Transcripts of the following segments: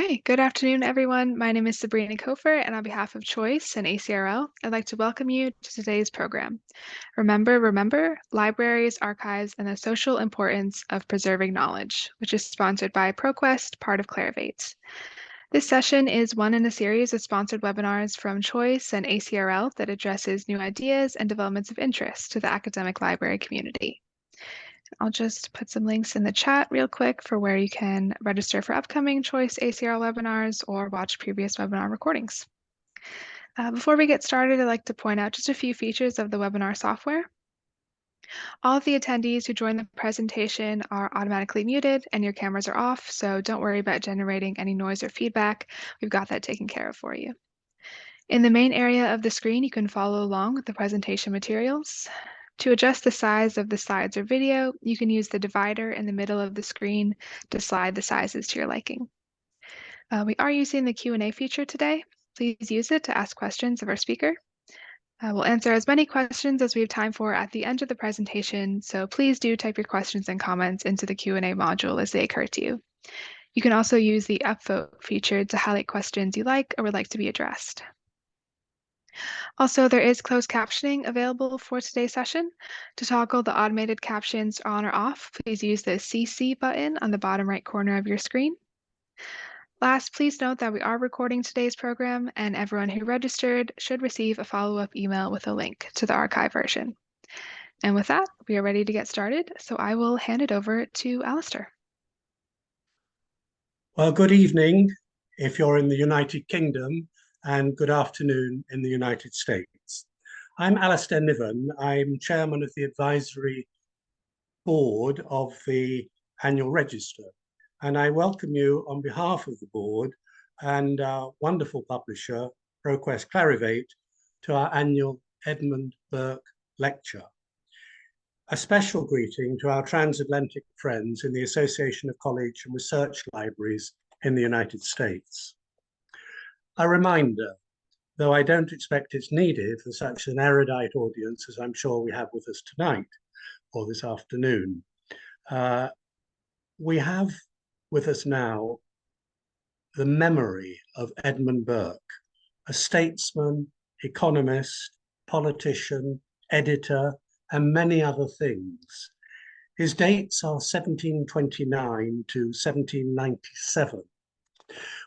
Hi, good afternoon, everyone. My name is Sabrina Kofer, and on behalf of Choice and ACRL, I'd like to welcome you to today's program. Remember, Libraries, Archives, and the Social Importance of Preserving Knowledge, which is sponsored by ProQuest, part of Clarivate. This session is one in a series of sponsored webinars from Choice and ACRL that addresses new ideas and developments of interest to the academic library community. I'll just put some links in the chat real quick for where you can register for upcoming Choice ACRL webinars or watch previous webinar recordings. Before we get started, I'd like to point out just a few features of the webinar software. All of the attendees who join the presentation are automatically muted and your cameras are off, so don't worry about generating any noise or feedback. We've got that taken care of for you. In the main area of the screen, you can follow along with the presentation materials. To adjust the size of the slides or video, you can use the divider in the middle of the screen to slide the sizes to your liking. We are using the Q&A feature today. Please use it to ask questions of our speaker. We'll answer as many questions as we have time for at the end of the presentation, so please do type your questions and comments into the Q&A module as they occur to you. You can also use the upvote feature to highlight questions you like or would like to be addressed. Also, there is closed captioning available for today's session. To toggle the automated captions on or off, please use the CC button on the bottom right corner of your screen. Last, please note that we are recording today's program and everyone who registered should receive a follow-up email with a link to the archive version. And with that, we are ready to get started, so I will hand it over to Alistair. Well, good evening if you're in the United Kingdom, and good afternoon in the United States. I'm Alistair Niven. I'm chairman of the advisory board of the Annual Register, and I welcome you on behalf of the board and our wonderful publisher, ProQuest Clarivate, to our annual Edmund Burke lecture. A special greeting to our transatlantic friends in the Association of College and Research Libraries in the United States. A reminder, though I don't expect it's needed for such an erudite audience as I'm sure we have with us tonight or this afternoon, we have with us now the memory of Edmund Burke, a statesman, economist, politician, editor, and many other things. His dates are 1729 to 1797.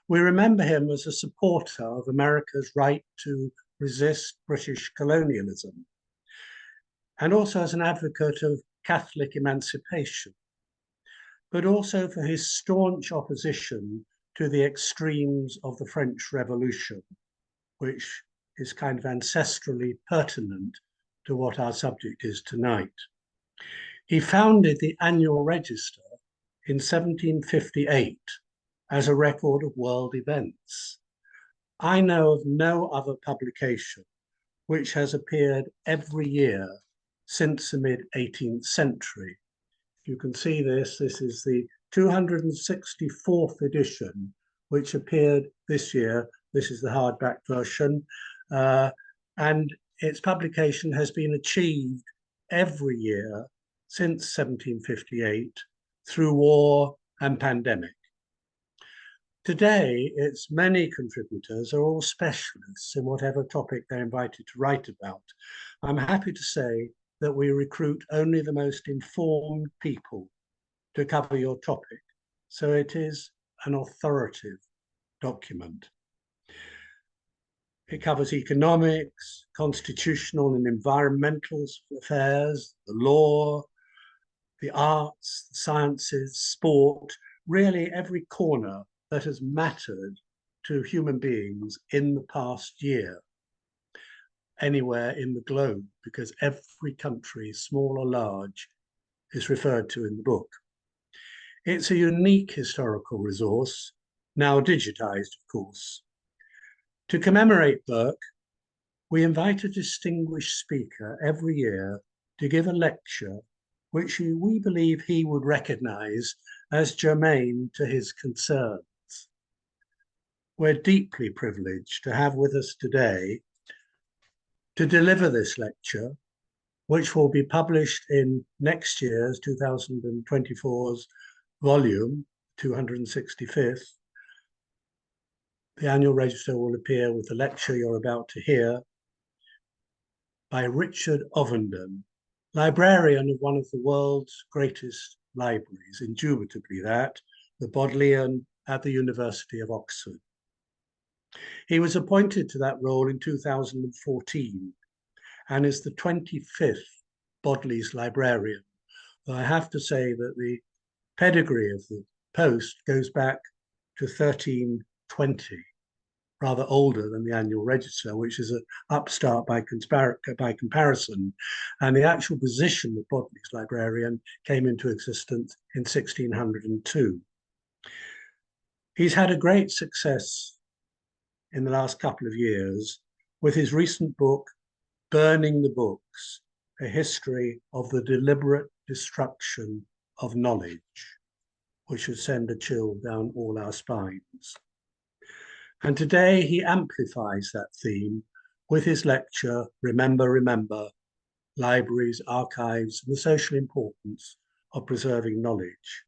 We remember him as a supporter of America's right to resist British colonialism, and also as an advocate of Catholic emancipation, but also for his staunch opposition to the extremes of the French Revolution, which is kind of ancestrally pertinent to what our subject is tonight. He founded the Annual Register in 1758 as a record of world events. I know of no other publication which has appeared every year since the mid-18th century. You can see this is the 264th edition, which appeared this year. This is the hardback version, and its publication has been achieved every year since 1758 through war and pandemic. Today, its many contributors are all specialists in whatever topic they're invited to write about. I'm happy to say that we recruit only the most informed people to cover your topic, so it is an authoritative document. It covers economics, constitutional and environmental affairs, the law, the arts, the sciences, sport, really every corner that has mattered to human beings in the past year, anywhere in the globe, because every country, small or large, is referred to in the book. It's a unique historical resource, now digitized, of course. To commemorate Burke, we invite a distinguished speaker every year to give a lecture which we believe he would recognize as germane to his concerns. We're deeply privileged to have with us today to deliver this lecture, which will be published in next year's 2024's volume, 265th, The annual register will appear with the lecture you're about to hear by Richard Ovenden, librarian of one of the world's greatest libraries, indubitably that, the Bodleian at the University of Oxford. He was appointed to that role in 2014 and is the 25th Bodlei's librarian. Though I have to say that the pedigree of the post goes back to 1320, rather older than the annual register, which is an upstart by comparison. And the actual position of Bodlei's librarian came into existence in 1602. He's had a great success in the last couple of years with his recent book, Burning the Books, A History of the Deliberate Destruction of Knowledge, which should send a chill down all our spines. And today he amplifies that theme with his lecture, Remember, Remember, Libraries, Archives, and the Social Importance of Preserving Knowledge.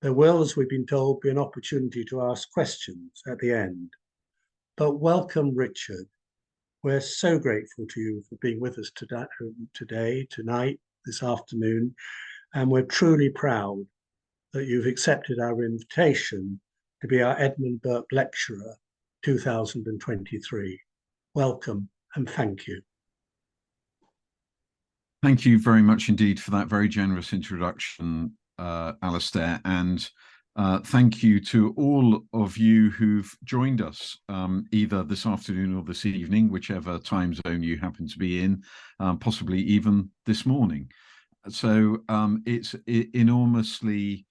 There will, as we've been told, be an opportunity to ask questions at the end. But welcome, Richard. We're so grateful to you for being with us today, tonight, this afternoon, and we're truly proud that you've accepted our invitation to be our Edmund Burke Lecturer 2023. Welcome and thank you. Thank you very much indeed for that very generous introduction, Alastair, and thank you to all of you who've joined us either this afternoon or this evening, whichever time zone you happen to be in, possibly even this morning. So it's enormously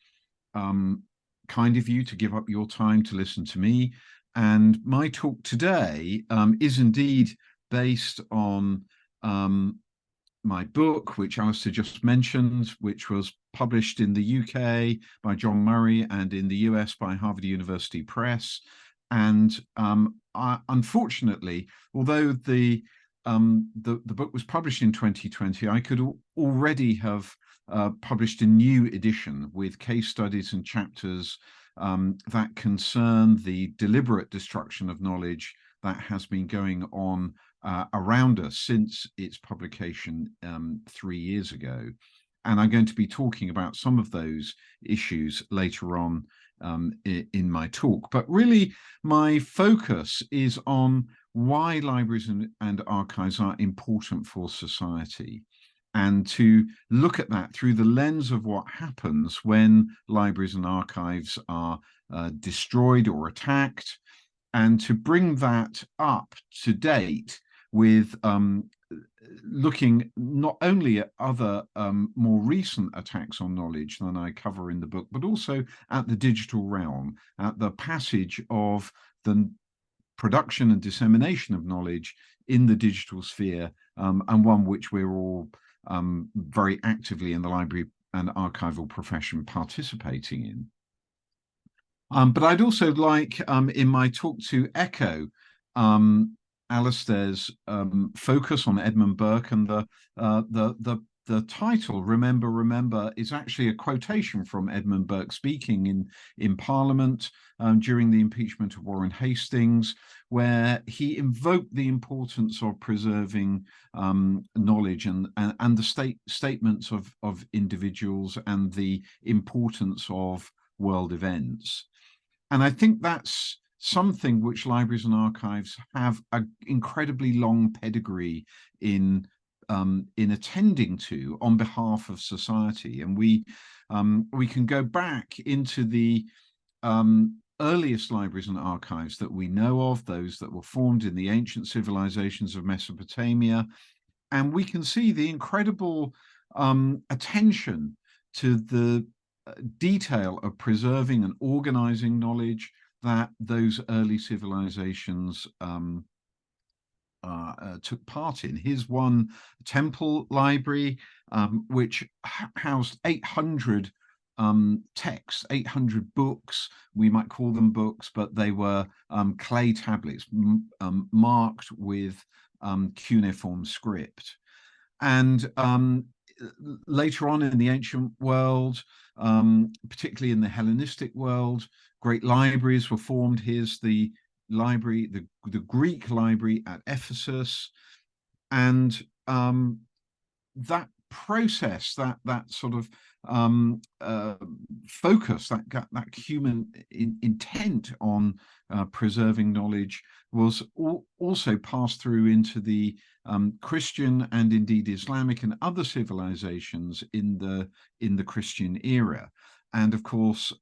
kind of you to give up your time to listen to me. And my talk today is indeed based on my book, which Alastair just mentioned, which was published in the UK by John Murray and in the US by Harvard University Press. And unfortunately, although the book was published in 2020, I could already have published a new edition with case studies and chapters that concern the deliberate destruction of knowledge that has been going on around us since its publication 3 years ago. And I'm going to be talking about some of those issues later on in my talk. But really, my focus is on why libraries and archives are important for society, and to look at that through the lens of what happens when libraries and archives are destroyed or attacked, and to bring that up to date with looking not only at other more recent attacks on knowledge than I cover in the book, but also at the digital realm, at the passage of the production and dissemination of knowledge in the digital sphere, and one which we're all very actively in the library and archival profession participating in. But I'd also like in my talk to echo Alastair's focus on Edmund Burke, and the title, Remember, Remember, is actually a quotation from Edmund Burke speaking in Parliament during the impeachment of Warren Hastings, where he invoked the importance of preserving knowledge and the statements of individuals and the importance of world events. And I think that's something which libraries and archives have an incredibly long pedigree in attending to on behalf of society. And we can go back into the earliest libraries and archives that we know of, those that were formed in the ancient civilizations of Mesopotamia, and we can see the incredible attention to the detail of preserving and organizing knowledge that those early civilizations took part in. Here's one temple library which housed 800 texts, 800 books. We might call them books, but they were clay tablets marked with cuneiform script. And later on in the ancient world, particularly in the Hellenistic world, great libraries were formed. Here's the library, the Greek library at Ephesus, and that process, that sort of focus, that human intent on preserving knowledge was also passed through into the Christian and indeed Islamic and other civilizations in the Christian era. And of course,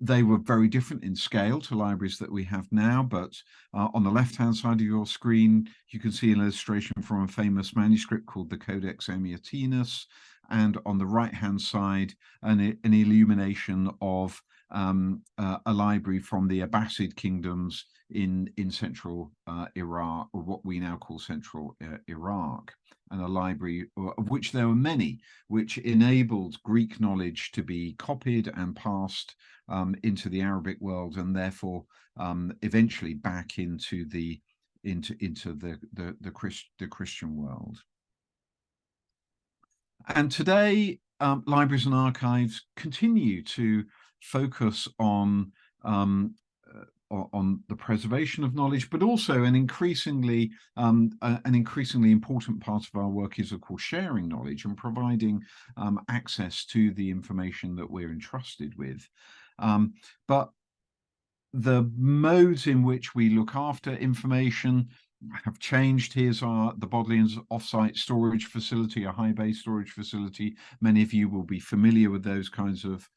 they were very different in scale to libraries that we have now, but on the left-hand side of your screen, you can see an illustration from a famous manuscript called the Codex Amiatinus, and on the right-hand side, an illumination of a library from the Abbasid kingdoms in central Iraq, or what we now call central Iraq, and a library of which there were many, which enabled Greek knowledge to be copied and passed into the Arabic world, and therefore eventually back into the Christian world. And today, libraries and archives continue to focus on the preservation of knowledge, but also an increasingly important part of our work is, of course, sharing knowledge and providing access to the information that we're entrusted with. But the modes in which we look after information have changed. Here's the Bodleian's offsite storage facility, a high bay storage facility. Many of you will be familiar with those kinds of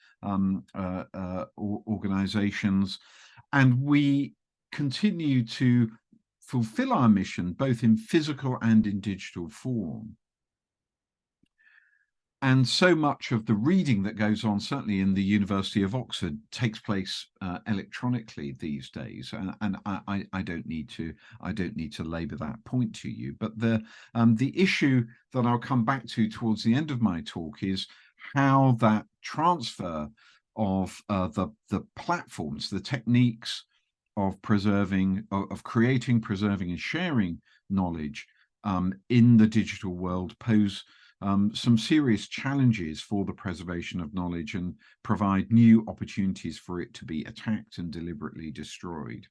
organizations. And we continue to fulfill our mission, both in physical and in digital form. And so much of the reading that goes on, certainly in the University of Oxford, takes place electronically these days. And I don't need to labour that point to you. But the issue that I'll come back to towards the end of my talk is how that transfer of the platforms, the techniques of preserving, of creating, preserving, and sharing knowledge in the digital world pose some serious challenges for the preservation of knowledge and provide new opportunities for it to be attacked and deliberately destroyed.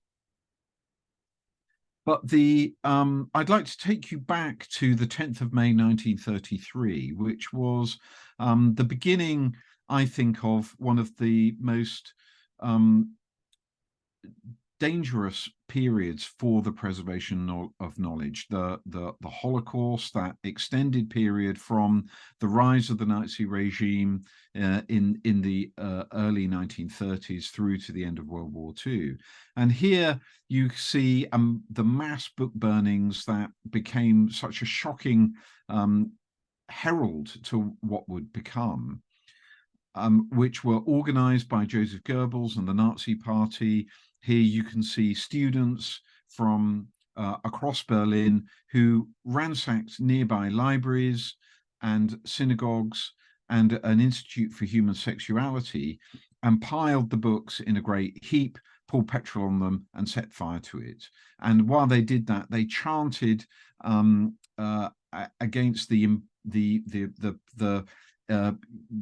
But I'd like to take you back to the 10th of May 1933, which was the beginning, I think, of one of the most dangerous periods for the preservation of knowledge. The Holocaust, that extended period from the rise of the Nazi regime in the early 1930s through to the end of World War II. And here you see the mass book burnings that became such a shocking herald to what would become, which were organized by Joseph Goebbels and the Nazi Party. Here you can see students from across Berlin who ransacked nearby libraries and synagogues and an Institute for Human Sexuality and piled the books in a great heap, poured petrol on them and set fire to it. And while they did that, they chanted against the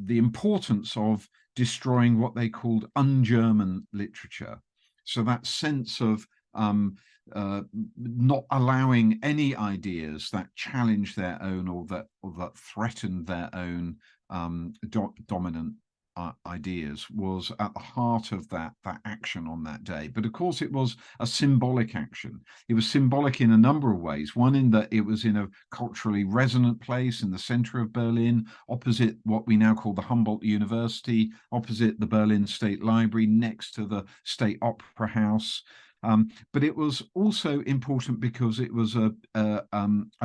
importance of destroying what they called un-German literature. So that sense of not allowing any ideas that challenge their own or that threaten their own dominant ideas was at the heart of that action on that day. But of course, it was a symbolic action. It was symbolic in a number of ways. One, in that it was in a culturally resonant place in the center of Berlin, opposite what we now call the Humboldt University, opposite the Berlin State Library, next to the State Opera House. But it was also important because it was a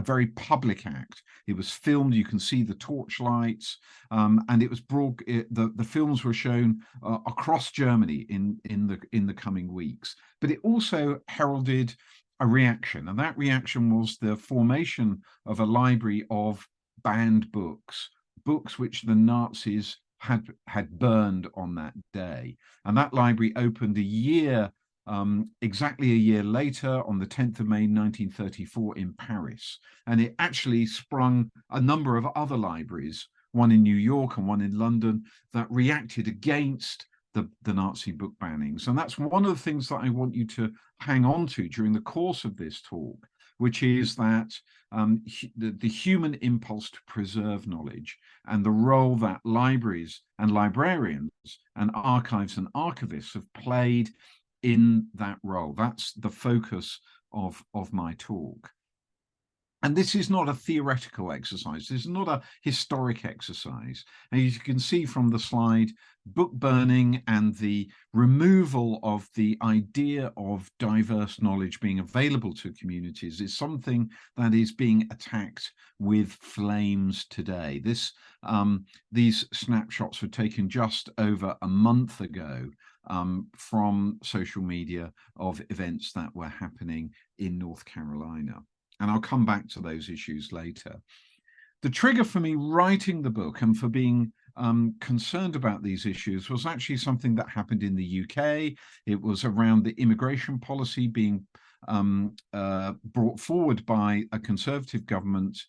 very public act. It was filmed. You can see the torchlights, and it was the films were shown across Germany in the coming weeks. But it also heralded a reaction, and that reaction was the formation of a library of banned books which the Nazis had burned on that day. And that library opened a year exactly a year later, on the 10th of May 1934 in Paris. And it actually sprung a number of other libraries, one in New York and one in London, that reacted against the Nazi book bannings. And that's one of the things that I want you to hang on to during the course of this talk, which is that the human impulse to preserve knowledge and the role that libraries and librarians and archives and archivists have played in that role. That's the focus of my talk. And this is not a theoretical exercise. This is not a historic exercise. And as you can see from the slide, book burning and the removal of the idea of diverse knowledge being available to communities is something that is being attacked with flames today. These snapshots were taken just over a month ago from social media of events that were happening in North Carolina. And I'll come back to those issues later. The trigger for me writing the book and for being concerned about these issues was actually something that happened in the UK. It was around the immigration policy being brought forward by a Conservative government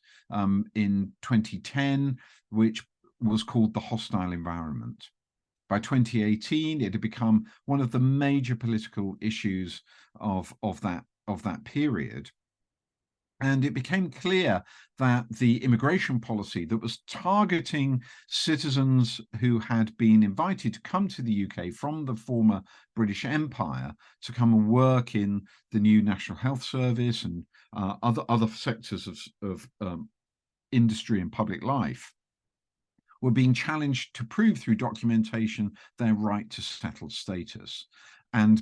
in 2010, which was called the hostile environment. By 2018, it had become one of the major political issues of that period. And it became clear that the immigration policy that was targeting citizens who had been invited to come to the UK from the former British Empire to come and work in the new National Health Service and other sectors of industry and public life were being challenged to prove through documentation their right to settled status. And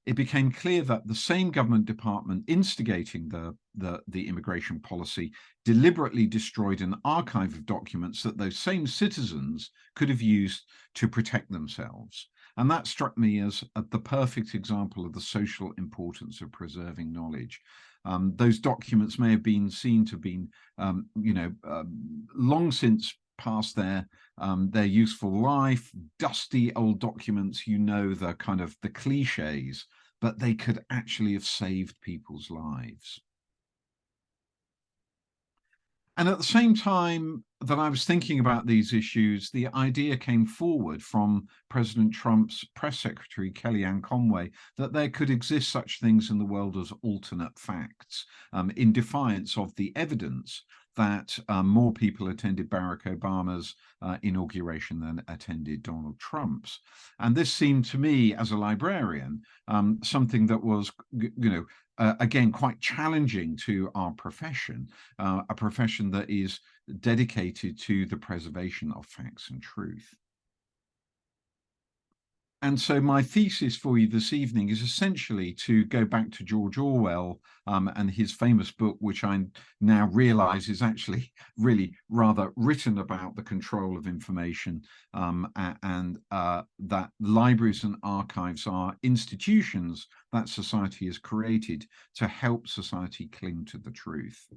it became clear that the same government department instigating the immigration policy deliberately destroyed an archive of documents that those same citizens could have used to protect themselves. And that struck me as the perfect example of the social importance of preserving knowledge. Those documents may have been seen to have been, long since past their useful life, dusty old documents, the kind of the cliches, but they could actually have saved people's lives. And at the same time that I was thinking about these issues, the idea came forward from President Trump's press secretary, Kellyanne Conway, that there could exist such things in the world as alternate facts, in defiance of the evidence that more people attended Barack Obama's inauguration than attended Donald Trump's. And this seemed to me, as a librarian, something that was, again, quite challenging to our profession, a profession that is dedicated to the preservation of facts and truth. And so my thesis for you this evening is essentially to go back to George Orwell and his famous book, which I now realize is actually really rather written about the control of information, and that libraries and archives are institutions that society has created to help society cling to the truth.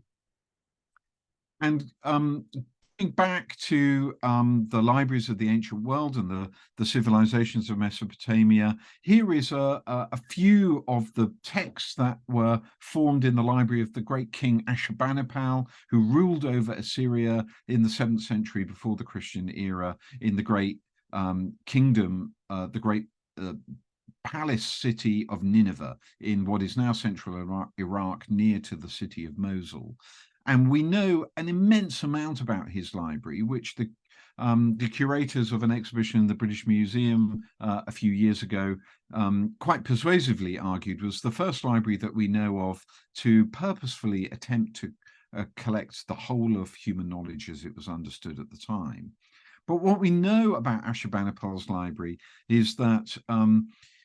And going back to the libraries of the ancient world and the civilizations of Mesopotamia, here is a few of the texts that were formed in the library of the great king Ashurbanipal, who ruled over Assyria in the 7th century before the Christian era, in the great kingdom, the great palace city of Nineveh, in what is now central Iraq, near to the city of Mosul. And we know an immense amount about his library, which the curators of an exhibition in the British Museum a few years ago quite persuasively argued was the first library that we know of to purposefully attempt to collect the whole of human knowledge as it was understood at the time. But what we know about Ashurbanipal's library is that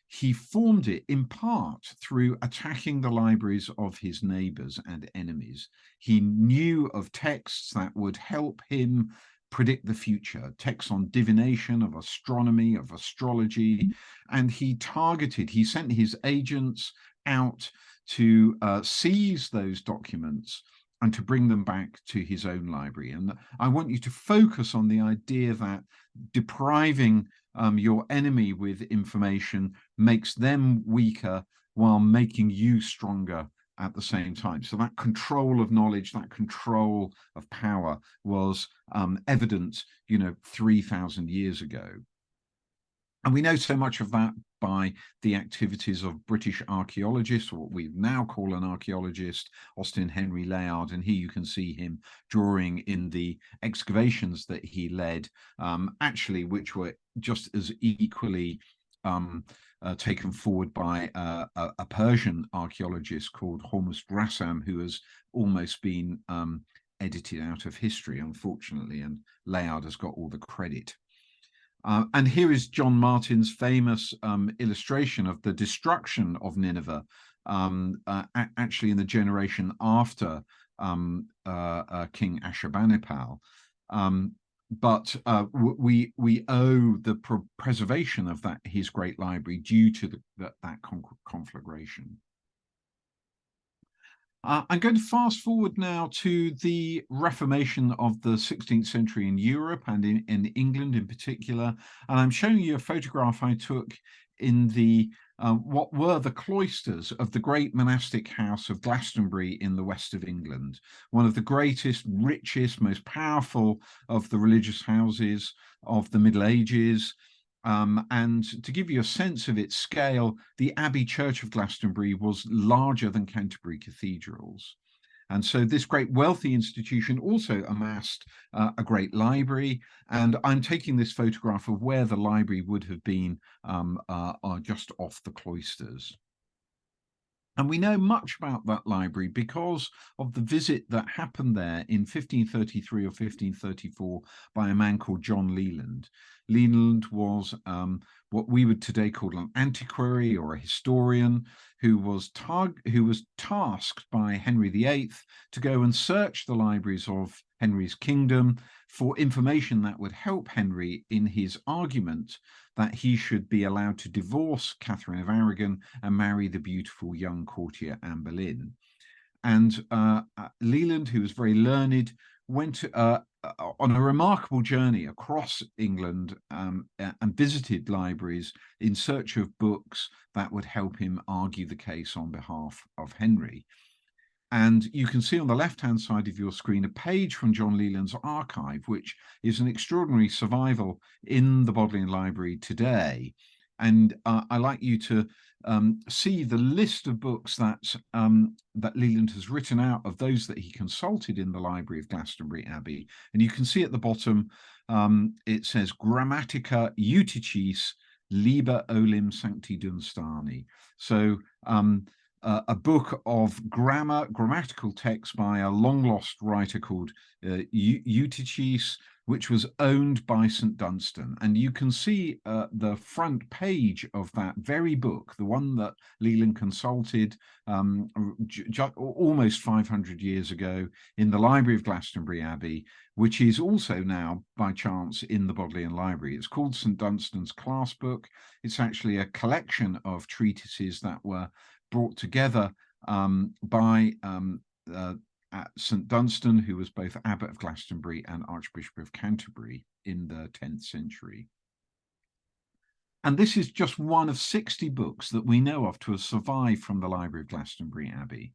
he formed it in part through attacking the libraries of his neighbors and enemies. He knew of texts that would help him predict the future, texts on divination, of astronomy, of astrology, and he sent his agents out to seize those documents and to bring them back to his own library. And I want you to focus on the idea that depriving your enemy with information makes them weaker while making you stronger at the same time. So that control of knowledge, that control of power was evident, 3,000 years ago. And we know so much of that by the activities of British archaeologists, or what we now call an archaeologist, Austin Henry Layard. And here you can see him drawing in the excavations that he led, actually, which were just as equally taken forward by a Persian archaeologist called Hormuzd Rassam, who has almost been edited out of history, unfortunately, and Layard has got all the credit. And here is John Martin's famous illustration of the destruction of Nineveh, actually in the generation after King Ashurbanipal. But we owe the preservation of his great library due to that conflagration. I'm going to fast forward now to the Reformation of the 16th century in Europe and in England in particular. And I'm showing you a photograph I took in the what were the cloisters of the great monastic house of Glastonbury in the west of England, one of the greatest, richest, most powerful of the religious houses of the Middle Ages. And to give you a sense of its scale, the Abbey Church of Glastonbury was larger than Canterbury cathedrals. And so this great wealthy institution also amassed a great library. And I'm taking this photograph of where the library would have been just off the cloisters. And we know much about that library because of the visit that happened there in 1533 or 1534 by a man called John Leland. Leland was what we would today call an antiquary or a historian who was tasked by Henry VIII to go and search the libraries of Henry's kingdom for information that would help Henry in his argument that he should be allowed to divorce Catherine of Aragon and marry the beautiful young courtier Anne Boleyn. And Leland, who was very learned, went on a remarkable journey across England and visited libraries in search of books that would help him argue the case on behalf of Henry. And you can see on the left-hand side of your screen a page from John Leland's archive, which is an extraordinary survival in the Bodleian Library today. And I like you to see the list of books that Leland has written out of those that he consulted in the library of Glastonbury Abbey. And you can see at the bottom, it says Grammatica Uticis Liber Olim Sancti Dunstani. So a book of grammatical text by a long-lost writer called Eutyches, which was owned by St. Dunstan. And you can see the front page of that very book, the one that Leland consulted almost 500 years ago in the Library of Glastonbury Abbey, which is also now, by chance, in the Bodleian Library. It's called St. Dunstan's Class Book. It's actually a collection of treatises that were brought together by St. Dunstan, who was both Abbot of Glastonbury and Archbishop of Canterbury in the 10th century. And this is just one of 60 books that we know of to have survived from the Library of Glastonbury Abbey.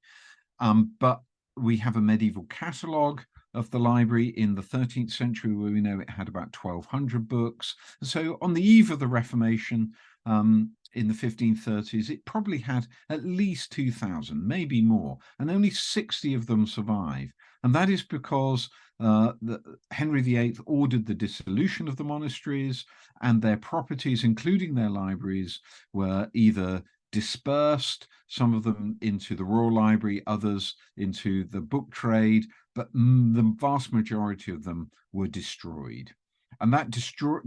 But we have a medieval catalogue of the library in the 13th century where we know it had about 1,200 books. And so on the eve of the Reformation, in the 1530s, it probably had at least 2,000, maybe more, and only 60 of them survive. And that is because Henry VIII ordered the dissolution of the monasteries, and their properties, including their libraries, were either dispersed, some of them into the Royal Library, others into the book trade, but the vast majority of them were destroyed. And that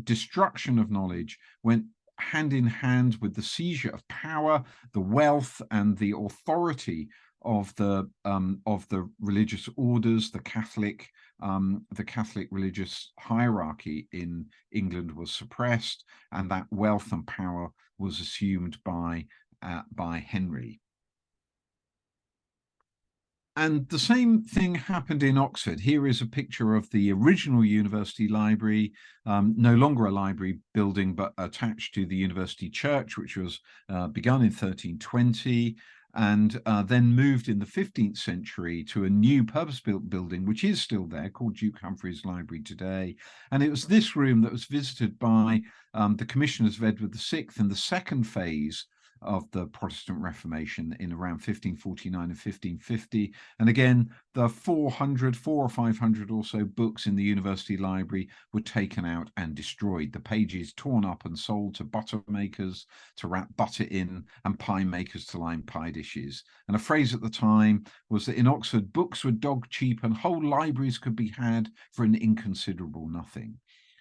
destruction of knowledge went hand in hand with the seizure of power, the wealth, and the authority of the religious orders. The Catholic religious hierarchy in England was suppressed, and that wealth and power was assumed by Henry. And the same thing happened in Oxford. Here is a picture of the original university library, no longer a library building, but attached to the university church, which was begun in 1320, and then moved in the 15th century to a new purpose-built building, which is still there, called Duke Humphreys Library today. And it was this room that was visited by the commissioners of Edward VI in the second phase of the Protestant Reformation in around 1549 and 1550. And again, the 400 or 500 or so books in the university library were taken out and destroyed. The pages torn up and sold to butter makers to wrap butter in, and pie makers to line pie dishes. And a phrase at the time was that in Oxford, books were dog cheap and whole libraries could be had for an inconsiderable nothing.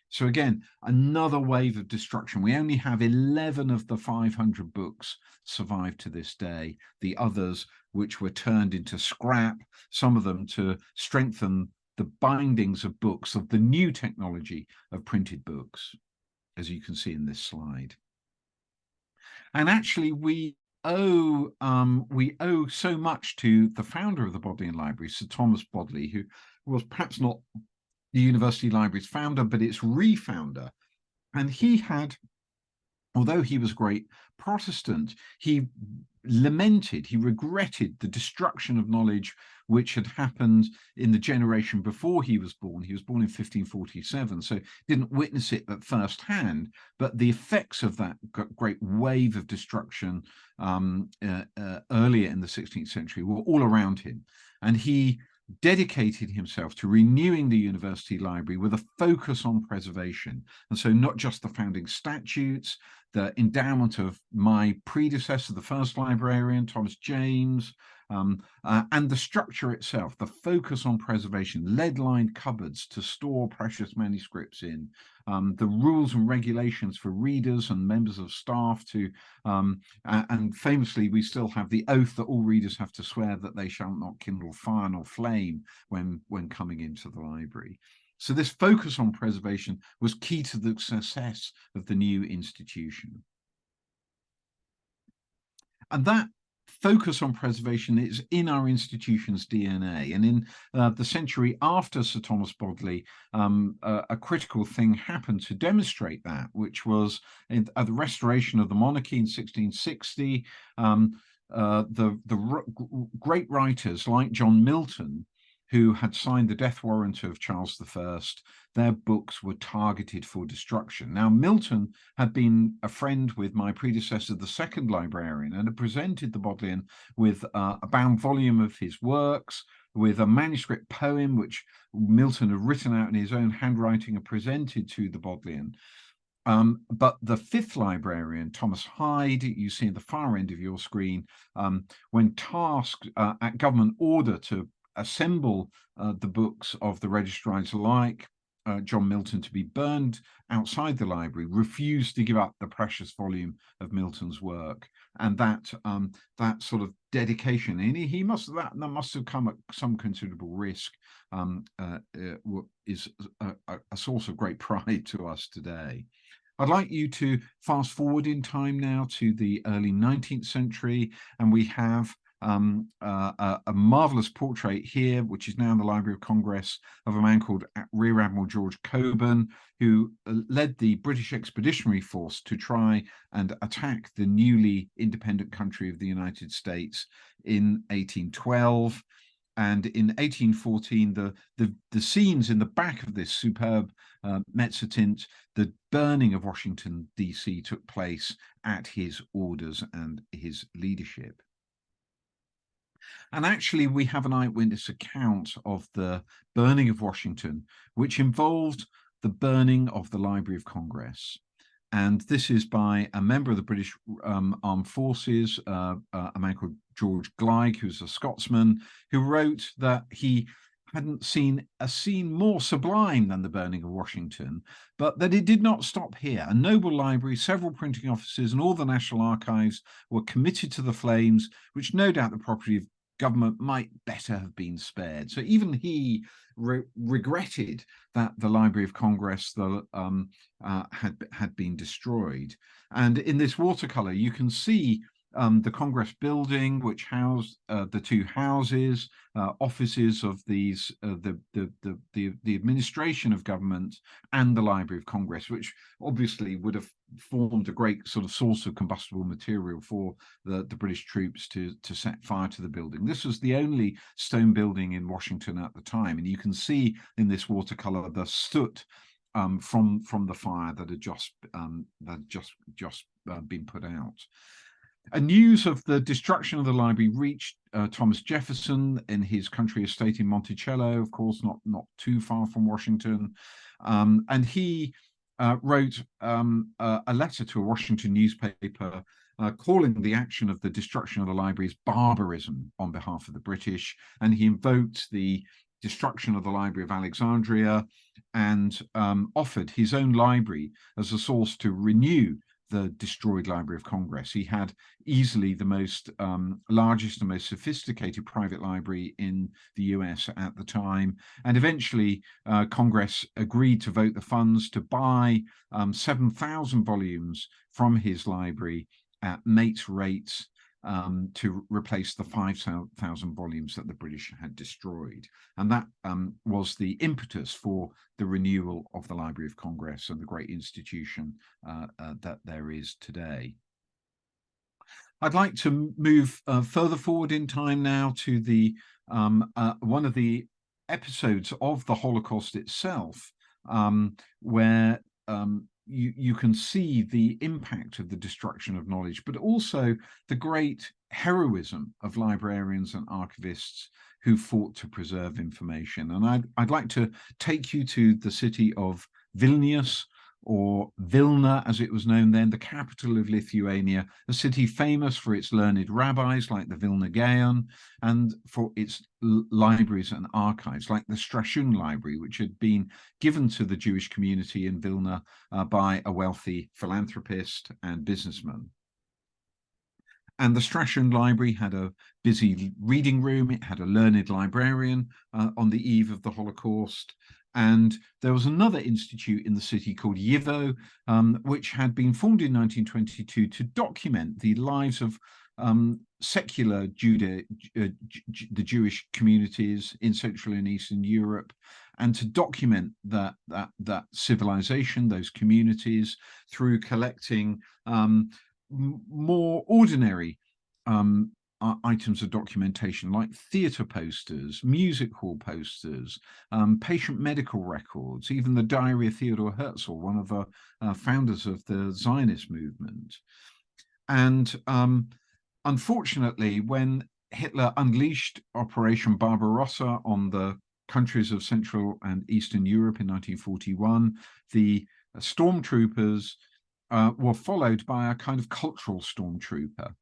So again, another wave of destruction. We only have 11 of the 500 books survive to this day. The others, which were turned into scrap, some of them to strengthen the bindings of books, of the new technology of printed books, as you can see in this slide. And actually, we owe so much to the founder of the Bodleian Library, Sir Thomas Bodley, who was perhaps not the university library's founder, but its refounder. And he had, although he was a great Protestant, he lamented, he regretted the destruction of knowledge which had happened in the generation before he was born. He was born in 1547, so didn't witness it at first hand, but the effects of that great wave of destruction earlier in the 16th century were all around him. And he dedicated himself to renewing the university library with a focus on preservation. And so not just the founding statutes, the endowment of my predecessor, the first librarian, Thomas James, and the structure itself, the focus on preservation, lead-lined cupboards to store precious manuscripts in, the rules and regulations for readers and members of staff to, and famously, we still have the oath that all readers have to swear that they shall not kindle fire nor flame when coming into the library. So this focus on preservation was key to the success of the new institution. And that focus on preservation is in our institution's DNA. And in the century after Sir Thomas Bodley, a critical thing happened to demonstrate that, which was at the restoration of the monarchy in 1660. The great writers like John Milton, who had signed the death warrant of Charles I, their books were targeted for destruction. Now, Milton had been a friend with my predecessor, the second librarian, and had presented the Bodleian with a bound volume of his works, with a manuscript poem, which Milton had written out in his own handwriting and presented to the Bodleian. But the fifth librarian, Thomas Hyde, you see at the far end of your screen, when tasked at government order to assemble the books of the registrars like John Milton to be burned outside the library, refused to give up the precious volume of Milton's work. And that sort of dedication, and that must have come at some considerable risk, is a source of great pride to us today. I'd like you to fast forward in time now to the early 19th century, and we have a marvelous portrait here, which is now in the Library of Congress, of a man called Rear Admiral George Cockburn, who led the British Expeditionary Force to try and attack the newly independent country of the United States in 1812. And in 1814, the scenes in the back of this superb mezzotint, the burning of Washington, D.C. took place at his orders and his leadership. And actually, we have an eyewitness account of the burning of Washington, which involved the burning of the Library of Congress. And this is by a member of the British Armed Forces, a man called George Gleig, who's a Scotsman, who wrote that he hadn't seen a scene more sublime than the burning of Washington, but that it did not stop here. A noble library, several printing offices, and all the National Archives were committed to the flames, which no doubt the property of government might better have been spared. So even he regretted that the Library of Congress had been destroyed. And in this watercolor, you can see the Congress building, which housed the two houses, offices of these, the administration of government, and the Library of Congress, which obviously would have formed a great sort of source of combustible material for the British troops to set fire to the building. This was the only stone building in Washington at the time, and you can see in this watercolor the soot from the fire that had just been put out. News of the destruction of the library reached Thomas Jefferson in his country estate in Monticello, of course, not too far from Washington, and he wrote a letter to a Washington newspaper calling the action of the destruction of the libraries barbarism on behalf of the British, and he invoked the destruction of the Library of Alexandria and offered his own library as a source to renew the destroyed Library of Congress. He had easily the most largest and most sophisticated private library in the US at the time. And eventually Congress agreed to vote the funds to buy 7,000 volumes from his library at mate's rates to replace the 5,000 volumes that the British had destroyed. And that was the impetus for the renewal of the Library of Congress and the great institution that there is today. I'd like to move further forward in time now to the one of the episodes of the Holocaust itself, where you can see the impact of the destruction of knowledge, but also the great heroism of librarians and archivists who fought to preserve information. And I'd like to take you to the city of Vilnius, or Vilna as it was known then, the capital of Lithuania, a city famous for its learned rabbis like the Vilna Gaon, and for its libraries and archives like the Strashun Library, which had been given to the Jewish community in Vilna by a wealthy philanthropist and businessman. And the Strashun Library had a busy reading room. It had a learned librarian on the eve of the Holocaust. And there was another institute in the city called YIVO, which had been formed in 1922 to document the lives of secular the Jewish communities in Central and Eastern Europe, and to document that civilization, those communities, through collecting more ordinary items of documentation like theatre posters, music hall posters, patient medical records, even the diary of Theodor Herzl, one of the founders of the Zionist movement. And unfortunately, when Hitler unleashed Operation Barbarossa on the countries of Central and Eastern Europe in 1941, the stormtroopers were followed by a kind of cultural stormtrooper.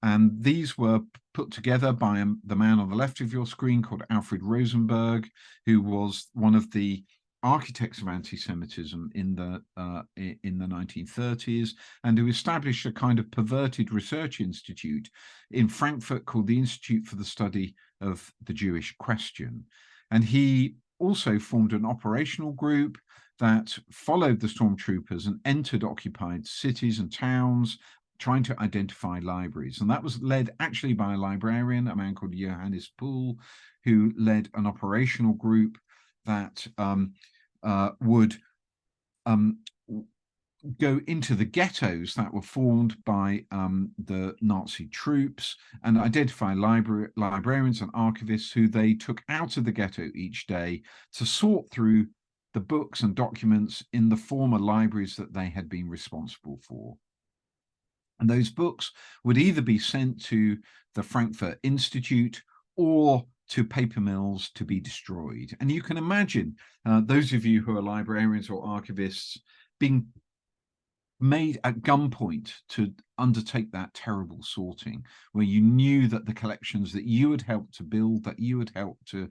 And these were put together by the man on the left of your screen called Alfred Rosenberg, who was one of the architects of anti-Semitism in the 1930s, and who established a kind of perverted research institute in Frankfurt called the Institute for the Study of the Jewish Question. And he also formed an operational group that followed the stormtroopers and entered occupied cities and towns, trying to identify libraries. And that was led actually by a librarian, a man called Johannes Poole, who led an operational group that would go into the ghettos that were formed by the Nazi troops and identify librarians and archivists who they took out of the ghetto each day to sort through the books and documents in the former libraries that they had been responsible for. And those books would either be sent to the Frankfurt Institute or to paper mills to be destroyed. And you can imagine those of you who are librarians or archivists being made at gunpoint to undertake that terrible sorting, where you knew that the collections that you had helped to build, that you had helped to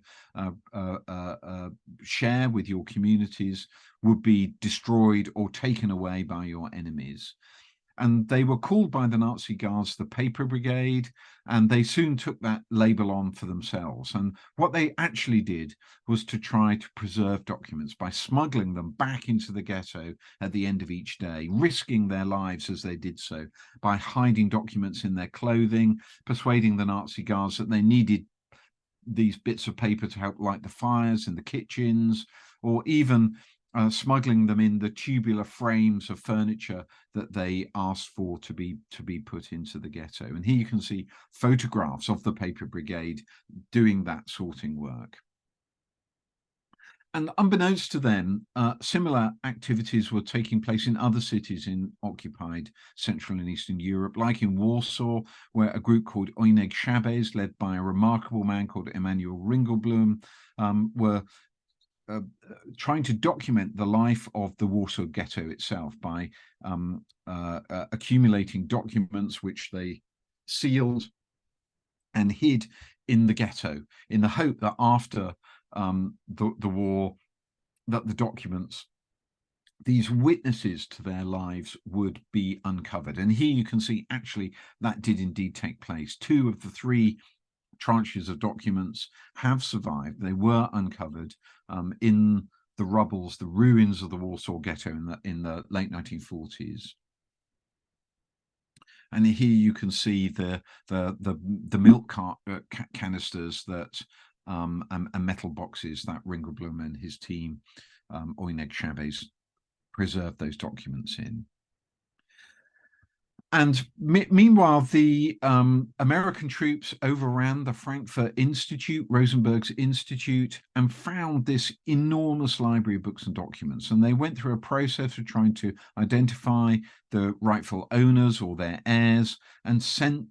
share with your communities, would be destroyed or taken away by your enemies. and they were called by the Nazi guards the Paper Brigade, and they soon took that label on for themselves. And what they actually did was to try to preserve documents by smuggling them back into the ghetto at the end of each day, risking their lives as they did so, by hiding documents in their clothing, persuading the Nazi guards that they needed these bits of paper to help light the fires in the kitchens, or even smuggling them in the tubular frames of furniture that they asked for to be put into the ghetto. And here you can see photographs of the Paper Brigade doing that sorting work. And unbeknownst to them, similar activities were taking place in other cities in occupied Central and Eastern Europe, like in Warsaw, where a group called Oyneg Szabes, led by a remarkable man called Emanuel Ringelblum, were trying to document the life of the Warsaw Ghetto itself by accumulating documents which they sealed and hid in the ghetto, in the hope that after the war, that the documents, these witnesses to their lives, would be uncovered. And here you can see actually that did indeed take place. 2 of the 3 tranches of documents have survived. They were uncovered in the rubbles, the ruins of the Warsaw Ghetto in the late 1940s. And here you can see the milk canisters that and metal boxes that Ringelblum and his team, Oyneg Szabes, preserved those documents in. And meanwhile, the American troops overran the Frankfurt Institute, Rosenberg's institute, and found this enormous library of books and documents. And they went through a process of trying to identify the rightful owners or their heirs, and sent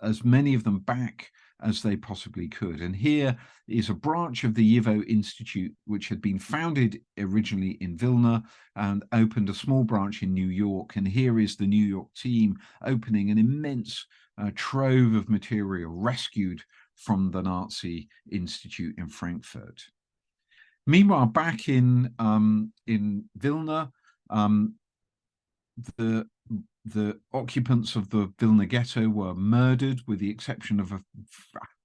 as many of them back as they possibly could. And here is a branch of the YIVO Institute, which had been founded originally in Vilna and opened a small branch in New York. And here is the New York team opening an immense trove of material rescued from the Nazi Institute in Frankfurt. Meanwhile, back in Vilna, the occupants of the Vilna ghetto were murdered, with the exception of a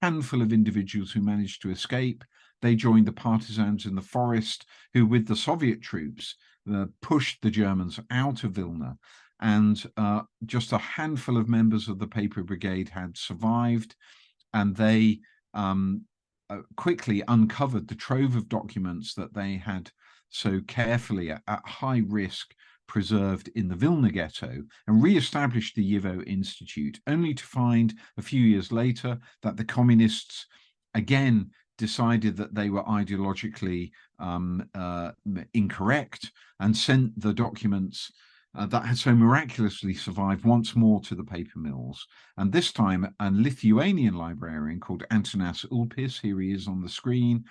handful of individuals who managed to escape. They joined the partisans in the forest, who, with the Soviet troops, pushed the Germans out of Vilna. And just a handful of members of the Paper Brigade had survived, and they quickly uncovered the trove of documents that they had so carefully, at high risk, preserved in the Vilna ghetto, and re-established the YIVO Institute, only to find a few years later that the communists again decided that they were ideologically incorrect, and sent the documents that had so miraculously survived once more to the paper mills. And this time, a Lithuanian librarian called Antanas Ulpis, here he is on the screen,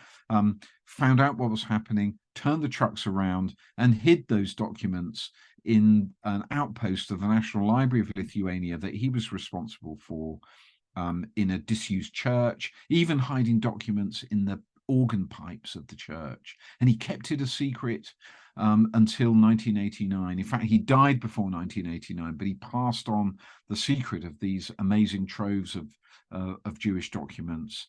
found out what was happening, turned the trucks around, and hid those documents in an outpost of the National Library of Lithuania that he was responsible for, in a disused church, even hiding documents in the organ pipes of the church. And he kept it a secret until 1989. In fact, he died before 1989, but he passed on the secret of these amazing troves of Jewish documents,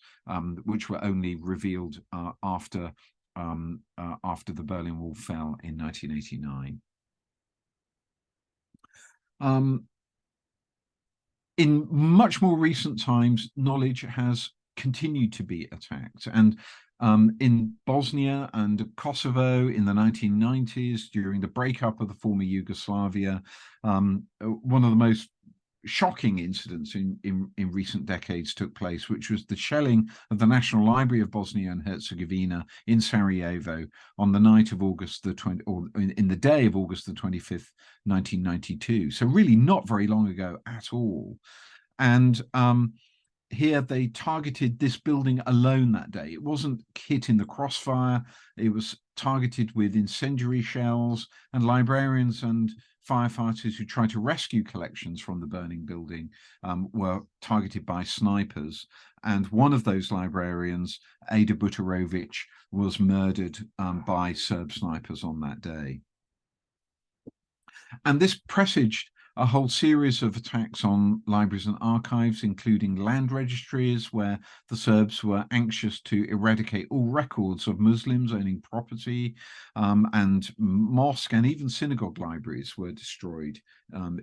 which were only revealed after the Berlin Wall fell in 1989. In much more recent times, knowledge has continued to be attacked. And in Bosnia and Kosovo in the 1990s, during the breakup of the former Yugoslavia, one of the most shocking incidents in recent decades took place, which was the shelling of the National Library of Bosnia and Herzegovina in Sarajevo on the night of August the 20th, or in the day of August the 25th, 1992. So really not very long ago at all. And here they targeted this building alone that day. It wasn't hit in the crossfire. It was targeted with incendiary shells, and librarians and firefighters who tried to rescue collections from the burning building were targeted by snipers. And one of those librarians, Ada Butarovic, was murdered by Serb snipers on that day. And this presaged a whole series of attacks on libraries and archives, including land registries, where the Serbs were anxious to eradicate all records of Muslims owning property, and mosque and even synagogue libraries were destroyed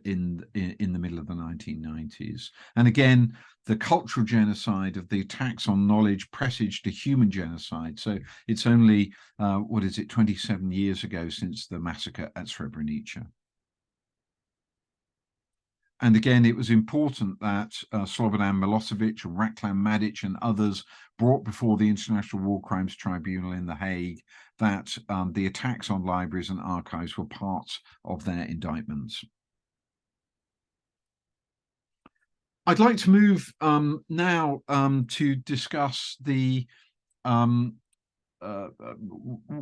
in the middle of the 1990s. And again, the cultural genocide of the attacks on knowledge presaged a human genocide. So it's only, 27 years ago since the massacre at Srebrenica. And again, it was important that Slobodan Milosevic, Ratko Mladic, and others brought before the International War Crimes Tribunal in The Hague that the attacks on libraries and archives were part of their indictments. I'd like to move now to discuss the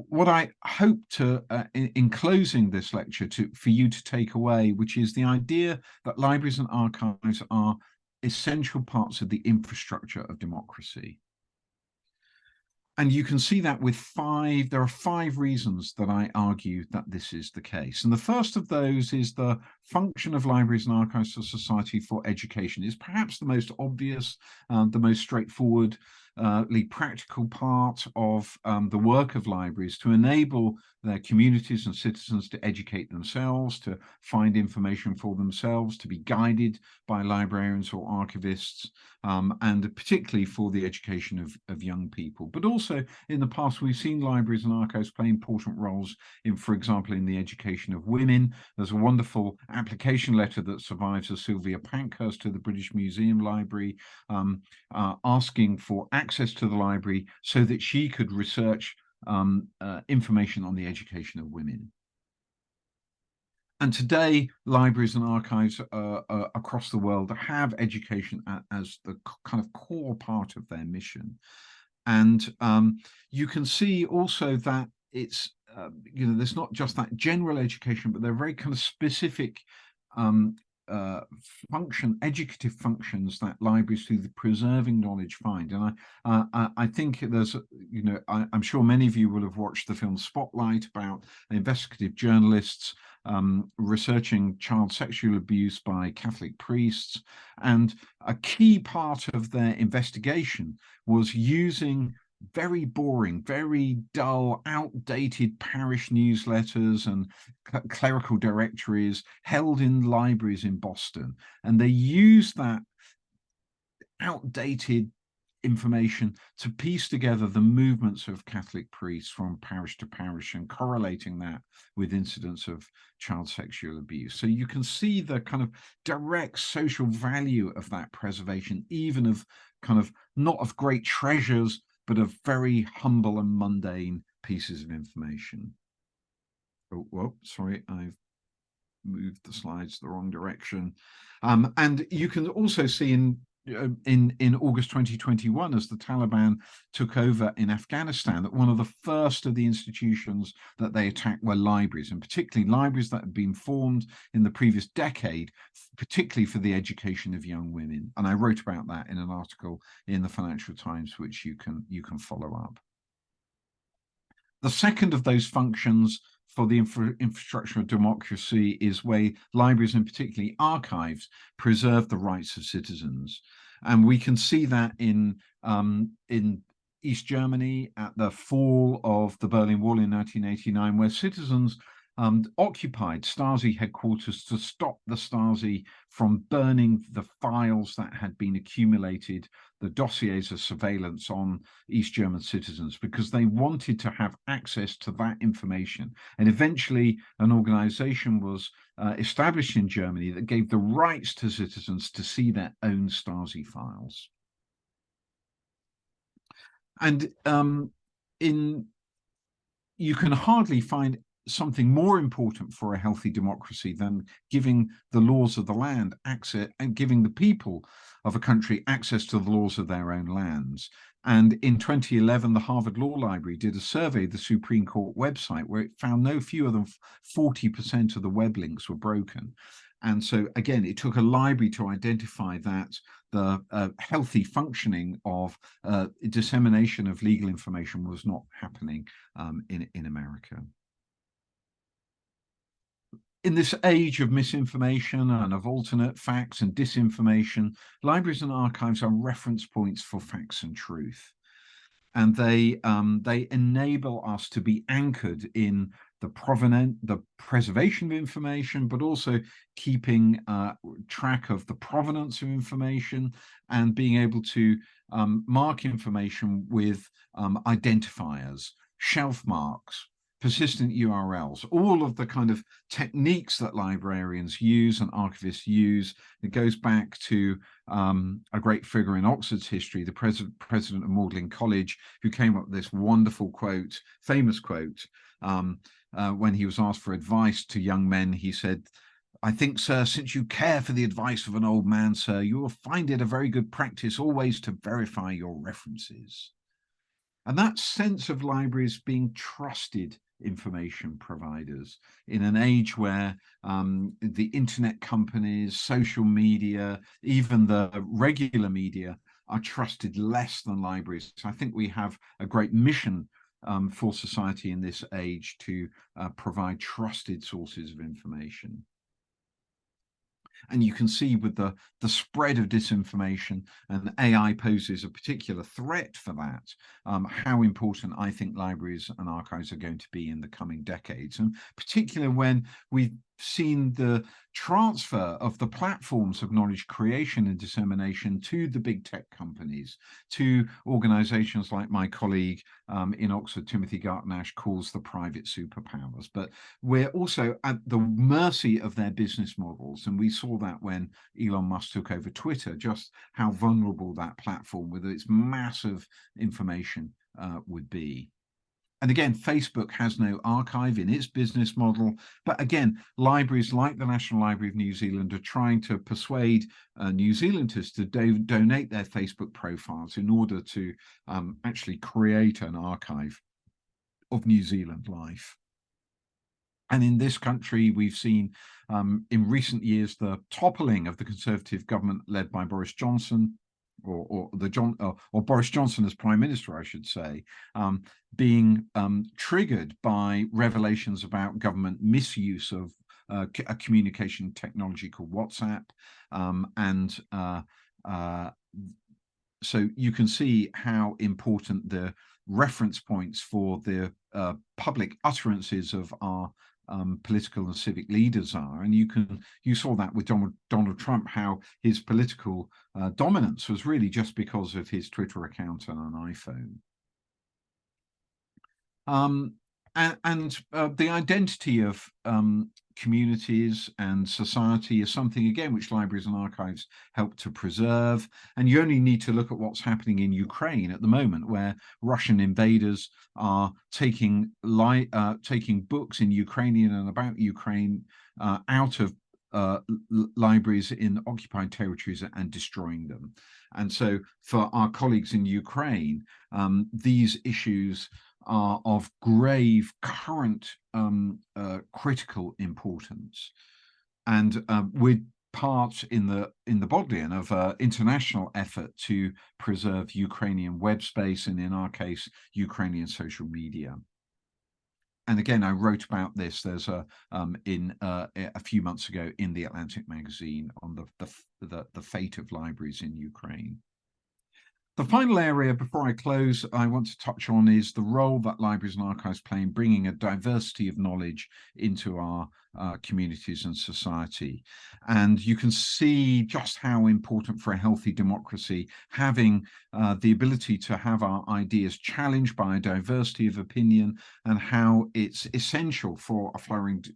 what I hope to, in closing this lecture, for you to take away, which is the idea that libraries and archives are essential parts of the infrastructure of democracy. And you can see that with there are 5 reasons that I argue that this is the case. And the first of those is the function of libraries and archives of society for education. Is perhaps the most obvious, the most straightforward, practical part of the work of libraries to enable their communities and citizens to educate themselves, to find information for themselves, to be guided by librarians or archivists, and particularly for the education of young people. But also in the past, we've seen libraries and archives play important roles in, for example, in the education of women. There's a wonderful application letter that survives of Sylvia Pankhurst to the British Museum Library, asking for access to the library so that she could research information on the education of women. And today, libraries and archives across the world have education as the kind of core part of their mission. And you can see also that it's, there's not just that general education, but they're very kind of specific educative functions that libraries through the preserving knowledge find. And I think there's, I'm sure many of you will have watched the film Spotlight about investigative journalists researching child sexual abuse by Catholic priests. And a key part of their investigation was using very boring, very dull, outdated parish newsletters and clerical directories held in libraries in Boston. And they used that outdated information to piece together the movements of Catholic priests from parish to parish and correlating that with incidents of child sexual abuse. So you can see the kind of direct social value of that preservation, even of kind of not of great treasures, but of very humble and mundane pieces of information. Oh, well, sorry, I've moved the slides the wrong direction. And you can also see in August 2021, as the Taliban took over in Afghanistan, that one of the first of the institutions that they attacked were libraries, and particularly libraries that had been formed in the previous decade, particularly for the education of young women. And I wrote about that in an article in the Financial Times, which you can follow up. The second of those functions for the infrastructure of democracy is where libraries, and particularly archives, preserve the rights of citizens. And we can see that in East Germany at the fall of the Berlin Wall in 1989, where citizens occupied Stasi headquarters to stop the Stasi from burning the files that had been accumulated, the dossiers of surveillance on East German citizens, because they wanted to have access to that information. And eventually an organization was established in Germany that gave the rights to citizens to see their own Stasi files. And you can hardly find something more important for a healthy democracy than giving the laws of the land access and giving the people of a country access to the laws of their own lands. And in 2011, the Harvard Law Library did a survey of the Supreme Court website where it found no fewer than 40% of the web links were broken. And so, again, it took a library to identify that the healthy functioning of dissemination of legal information was not happening in America. in this age of misinformation and of alternate facts and disinformation, libraries and archives are reference points for facts and truth. And they enable us to be anchored in the preservation of information, but also keeping track of the provenance of information and being able to mark information with identifiers, shelf marks, persistent URLs, all of the kind of techniques that librarians use and archivists use. It goes back to a great figure in Oxford's history, the president of Magdalen College, who came up with this wonderful quote, famous quote, when he was asked for advice to young men. He said, "I think, sir, since you care for the advice of an old man, sir, you will find it a very good practice always to verify your references." And that sense of libraries being trusted information providers in an age where the internet companies, social media, even the regular media are trusted less than libraries. So I think we have a great mission for society in this age to provide trusted sources of information. And you can see with the spread of disinformation, and AI poses a particular threat for that, how important I think libraries and archives are going to be in the coming decades. And particularly when we've seen the transfer of the platforms of knowledge creation and dissemination to the big tech companies, to organizations like my colleague in Oxford, Timothy Garton-Ash, calls the private superpowers. But we're also at the mercy of their business models. And we saw that when Elon Musk took over Twitter, just how vulnerable that platform with its massive information would be. And again, Facebook has no archive in its business model. But again, libraries like the National Library of New Zealand are trying to persuade New Zealanders to donate their Facebook profiles in order to actually create an archive of New Zealand life. And in this country, we've seen in recent years the toppling of the Conservative government led by Boris Johnson, or Boris Johnson as Prime Minister, I should say, being triggered by revelations about government misuse of a communication technology called WhatsApp. So you can see how important the reference points for the public utterances of our political and civic leaders are. And you saw that with Donald Trump, how his political dominance was really just because of his Twitter account and an iPhone. The identity of communities and society is something, again, which libraries and archives help to preserve. And you only need to look at what's happening in Ukraine at the moment, where Russian invaders are taking books in Ukrainian and about Ukraine out of libraries in occupied territories and destroying them. And so for our colleagues in Ukraine, these issues are of grave current critical importance. And we're part in the Bodleian of an international effort to preserve Ukrainian web space, and in our case, Ukrainian social media. And again, I wrote about this. There's a few months ago in the Atlantic magazine on the fate of libraries in Ukraine. The final area before I close I want to touch on is the role that libraries and archives play in bringing a diversity of knowledge into our communities and society. And you can see just how important for a healthy democracy having the ability to have our ideas challenged by a diversity of opinion, and how it's essential for a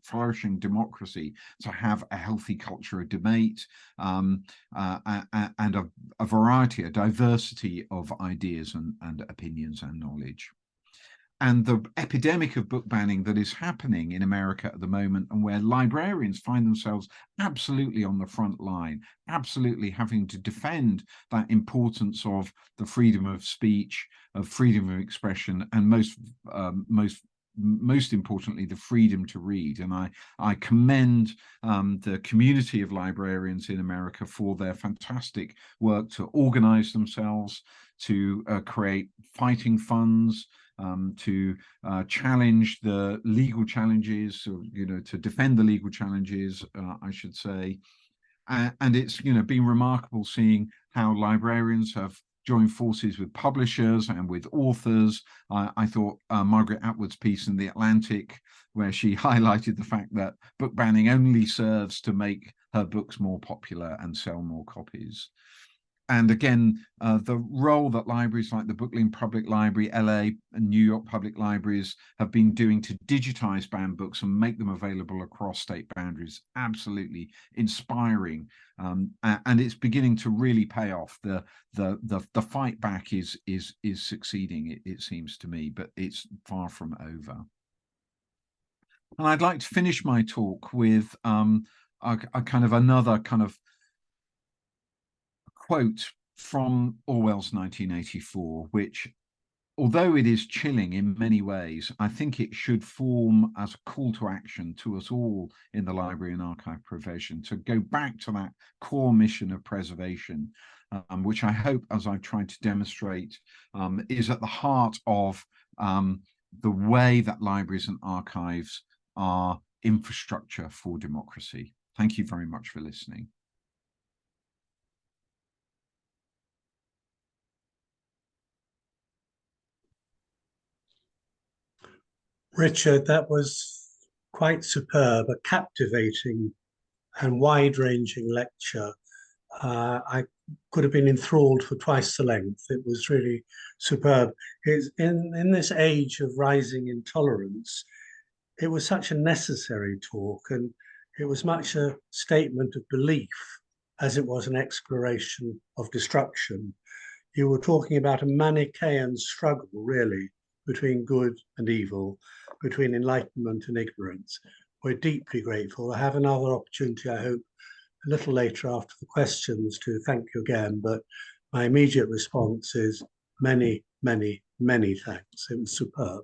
flourishing democracy to have a healthy culture of debate and a variety, a diversity of ideas and opinions and knowledge. And the epidemic of book banning that is happening in America at the moment, and where librarians find themselves absolutely on the front line, absolutely having to defend that importance of the freedom of speech, of freedom of expression, and most importantly, the freedom to read. And I commend the community of librarians in America for their fantastic work to organize themselves, to create fighting funds, to challenge the legal challenges, or, to defend the legal challenges, I should say. And it's, been remarkable seeing how librarians have joined forces with publishers and with authors. I thought Margaret Atwood's piece in The Atlantic, where she highlighted the fact that book banning only serves to make her books more popular and sell more copies. And again, the role that libraries like the Bodleian Public Library, LA and New York Public Libraries have been doing to digitize banned books and make them available across state boundaries, absolutely inspiring. And it's beginning to really pay off. The fight back is succeeding, it seems to me, but it's far from over. And I'd like to finish my talk with another quote from Orwell's 1984, which, although it is chilling in many ways, I think it should form as a call to action to us all in the library and archive profession to go back to that core mission of preservation, which I hope, as I've tried to demonstrate, is at the heart of the way that libraries and archives are infrastructure for democracy. Thank you very much for listening. Richard, that was quite superb, a captivating and wide-ranging lecture. I could have been enthralled for twice the length. It was really superb. It's in this age of rising intolerance, it was such a necessary talk, and it was much a statement of belief as it was an exploration of destruction. You were talking about a Manichaean struggle, really, between good and evil, between enlightenment and ignorance. We're deeply grateful. I have another opportunity, I hope, a little later after the questions to thank you again, but my immediate response is many, many, many thanks. It was superb.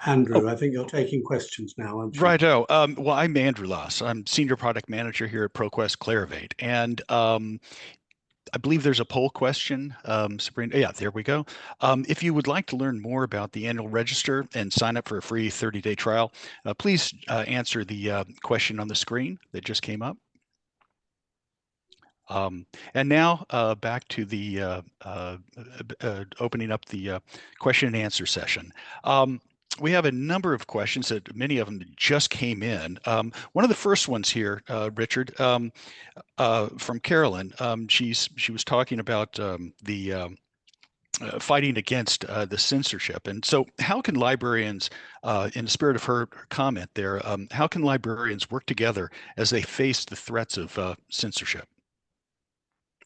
Andrew, I think you're taking questions now, aren't you? Righto. Well, I'm Andrew Loss. I'm Senior Product Manager here at ProQuest Clarivate. And I believe there's a poll question, Sabrina. Yeah, there we go. If you would like to learn more about the annual register and sign up for a free 30-day trial, please answer the question on the screen that just came up. And now back to the opening up the question and answer session. We have a number of questions that many of them just came in. One of the first ones here, Richard, from Carolyn. She was talking about the fighting against the censorship. And so how can librarians, in the spirit of her comment there, how can librarians work together as they face the threats of censorship?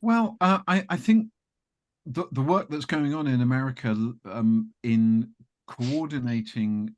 Well, I think the work that's going on in America in coordinating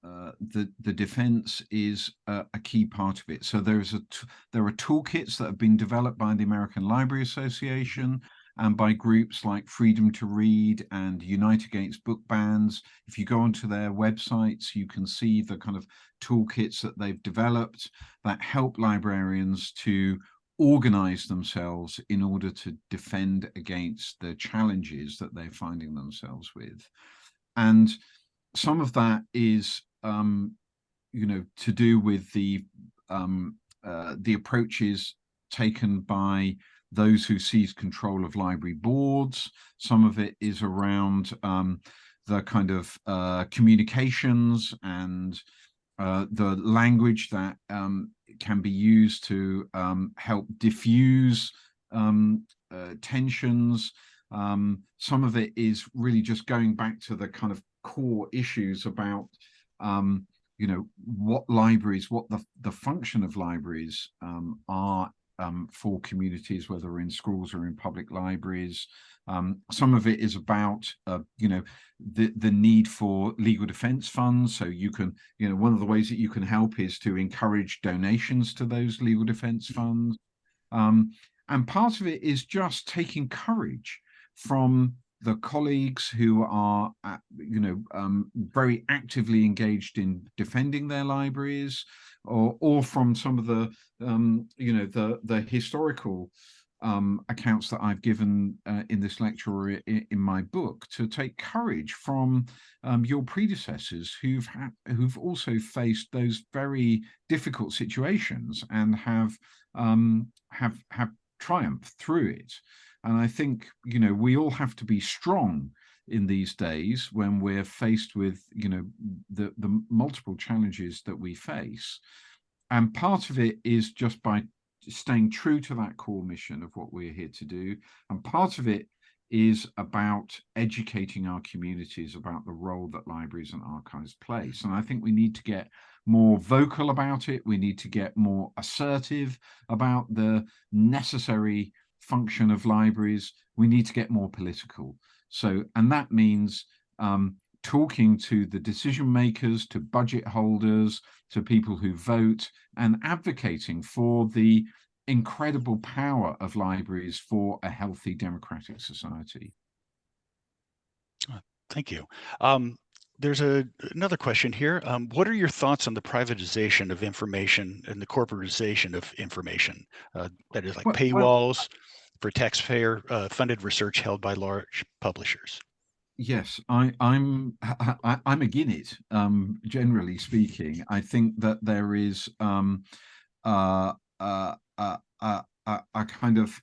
the defense is a key part of it. So there are toolkits that have been developed by the American Library Association and by groups like Freedom to Read and Unite Against Book Bans. If you go onto their websites, you can see the kind of toolkits that they've developed that help librarians to organize themselves in order to defend against the challenges that they're finding themselves with. And some of that is, to do with the approaches taken by those who seize control of library boards. Some of it is around the kind of communications and the language that can be used to help diffuse tensions. Some of it is really just going back to the kind of core issues about, what libraries, what the function of libraries are for communities, whether in schools or in public libraries. Some of it is about, the need for legal defense funds. So you can, one of the ways that you can help is to encourage donations to those legal defense funds. And part of it is just taking courage from the colleagues who are, very actively engaged in defending their libraries, or from some of the, the historical accounts that I've given in this lecture or in my book, to take courage from your predecessors who've also faced those very difficult situations and have triumphed through it. And I think, we all have to be strong in these days when we're faced with, the multiple challenges that we face. And part of it is just by staying true to that core mission of what we're here to do. And part of it is about educating our communities about the role that libraries and archives play. And I think we need to get more vocal about it. We need to get more assertive about the necessary function of libraries. We need to get more political. And that means talking to the decision makers, to budget holders, to people who vote, and advocating for the incredible power of libraries for a healthy democratic society. Thank you. There's another question here. What are your thoughts on the privatization of information and the corporatization of information? That is like paywalls for taxpayer funded research held by large publishers. Yes, I'm again it. Generally speaking, I think that there is a kind of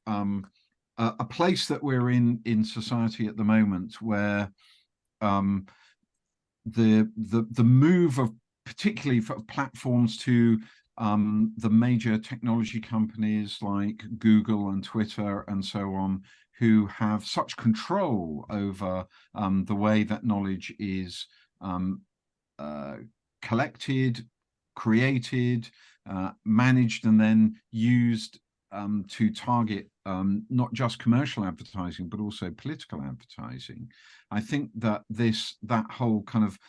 a place that we're in society at the moment where the move of, particularly for platforms, to the major technology companies like Google and Twitter and so on, who have such control over the way that knowledge is collected, created, managed, and then used to target not just commercial advertising, but also political advertising. I think that that whole kind of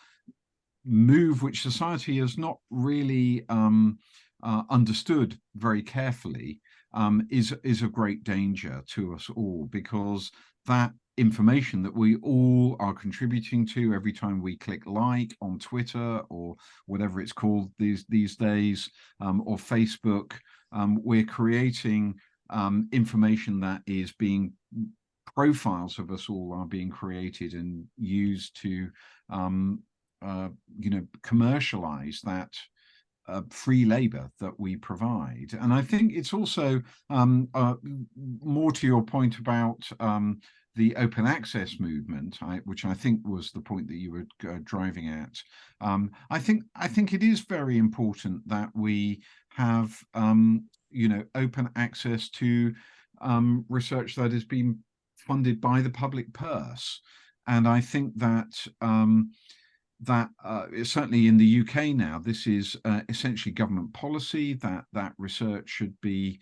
move, which society has not really understood very carefully, is a great danger to us all, because that information that we all are contributing to every time we click like on Twitter or whatever it's called these days, or Facebook, we're creating information that is being, profiles of us all are being created and used to commercialize that free labor that we provide. And I think it's also more to your point about the open access movement, which I think was the point that you were driving at. I think it is very important that we have open access to research that is being funded by the public purse. And I think that certainly in the UK now, this is essentially government policy that research should be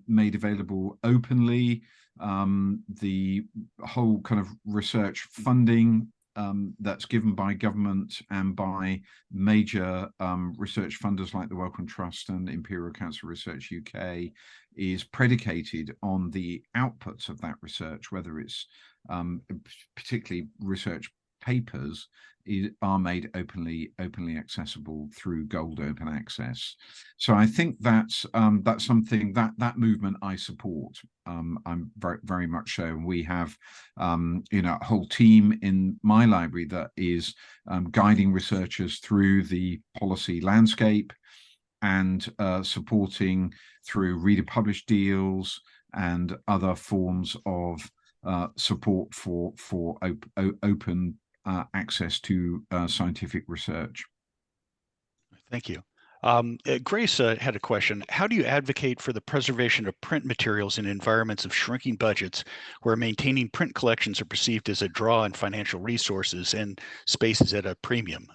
made available openly. The whole kind of research funding that's given by government and by major research funders like the Wellcome Trust and Imperial Council Research UK is predicated on the outputs of that research, whether it's particularly research papers are made openly accessible through gold open access. So I think that's something that movement I support. I'm very much so. And we have a whole team in my library that is guiding researchers through the policy landscape and supporting through reader published deals and other forms of support for open access to scientific research. Thank you. Grace had a question. How do you advocate for the preservation of print materials in environments of shrinking budgets where maintaining print collections are perceived as a draw on financial resources and spaces at a premium